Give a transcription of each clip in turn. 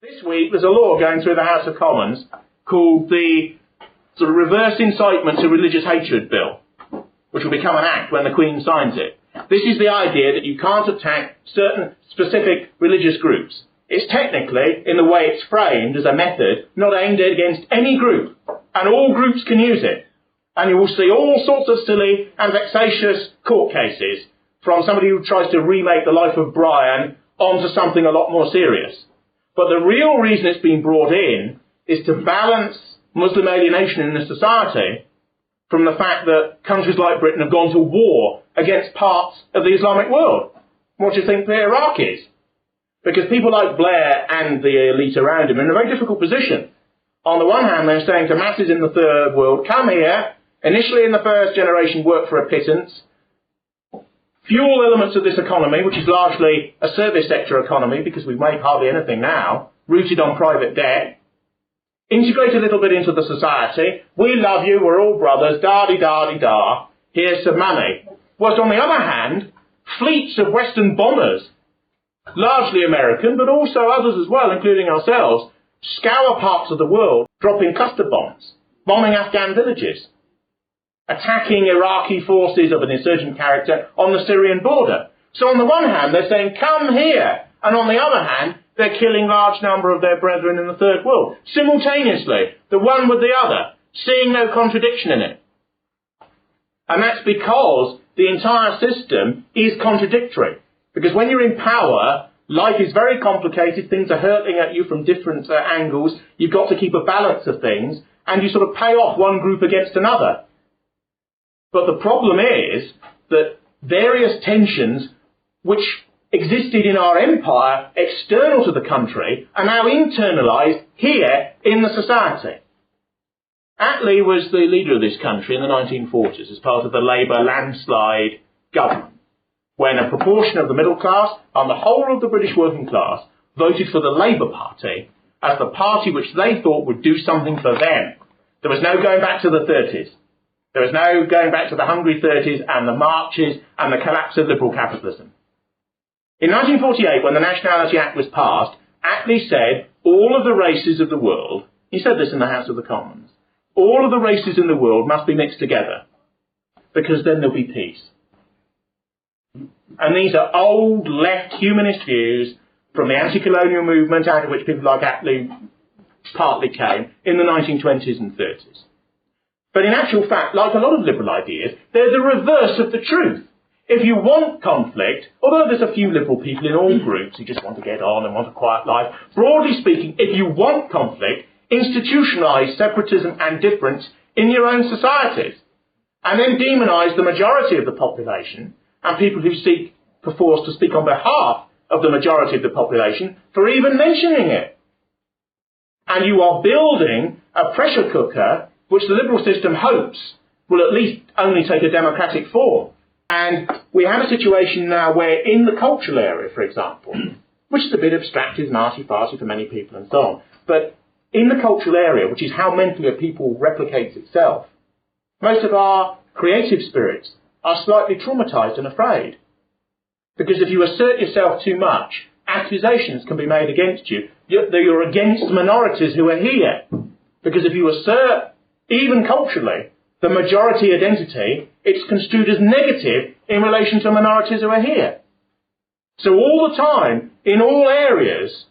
This week there's a law going through the House of Commons called the sort of Reverse Incitement to Religious Hatred Bill, which will become an act when the Queen signs it. This is the idea that you can't attack certain specific religious groups. It's technically, in the way it's framed as a method, not aimed against any group, and all groups can use it. And you will see all sorts of silly and vexatious court cases from somebody who tries to remake the life of Brian onto something a lot more serious. But the real reason it's been brought in is to balance Muslim alienation in the society from the fact that countries like Britain have gone to war against parts of the Islamic world. What do you think the Iraq is? Because people like Blair and the elite around him are in a very difficult position. On the one hand, they're saying to masses in the third world, come here, initially in the first generation work for a pittance, fuel elements of this economy, which is largely a service sector economy because we make hardly anything now, rooted on private debt, integrate a little bit into the society, we love you, we're all brothers, da-de-da-de-da, here's some money. Whilst on the other hand, fleets of Western bombers, largely American, but also others as well, including ourselves, scour parts of the world, dropping cluster bombs, bombing Afghan villages, attacking Iraqi forces of an insurgent character on the Syrian border. So on the one hand, they're saying, come here, and on the other hand, they're killing large number of their brethren in the third world. Simultaneously, the one with the other, seeing no contradiction in it. And that's because the entire system is contradictory. Because when you're in power, life is very complicated, things are hurtling at you from different angles, you've got to keep a balance of things, and you sort of pay off one group against another. But the problem is that various tensions which existed in our empire external to the country are now internalised here in the society. Attlee was the leader of this country in the 1940s as part of the Labour landslide government, when a proportion of the middle class and the whole of the British working class voted for the Labour Party as the party which they thought would do something for them. There was no going back to the 30s. There was no going back to the hungry 30s and the marches and the collapse of liberal capitalism. In 1948, when the Nationality Act was passed, Attlee said all of the races of the world, he said this in the House of the Commons, all of the races in the world must be mixed together, because then there'll be peace. And these are old left humanist views from the anti-colonial movement, out of which people like Attlee partly came, in the 1920s and 30s. But in actual fact, like a lot of liberal ideas, they're the reverse of the truth. If you want conflict, although there's a few liberal people in all groups who just want to get on and want a quiet life, broadly speaking, if you want conflict, institutionalise separatism and difference in your own societies. And then demonise the majority of the population and people who seek perforce to speak on behalf of the majority of the population for even mentioning it. And you are building a pressure cooker which the liberal system hopes will at least only take a democratic form. And we have a situation now where in the cultural area, for example, which is a bit abstracted and arty-farty for many people and so on, but in the cultural area, which is how mentally a people replicates itself, most of our creative spirits are slightly traumatised and afraid. Because if you assert yourself too much, accusations can be made against you that you're against minorities who are here. Because if you assert, even culturally, the majority identity, it's construed as negative in relation to minorities who are here. So all the time, in all areas,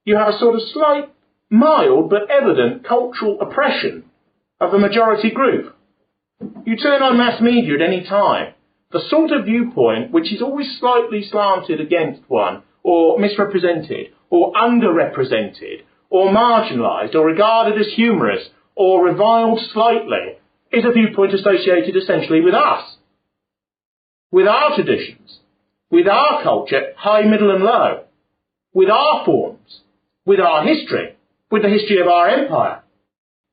you have a sort of slight, mild but evident cultural oppression of the majority group. You turn on mass media at any time, the sort of viewpoint which is always slightly slanted against one, or misrepresented, or underrepresented, or marginalised, or regarded as humorous, or reviled slightly, is a viewpoint associated essentially with us, with our traditions, with our culture, high, middle and low, with our forms, with our history, with the history of our empire.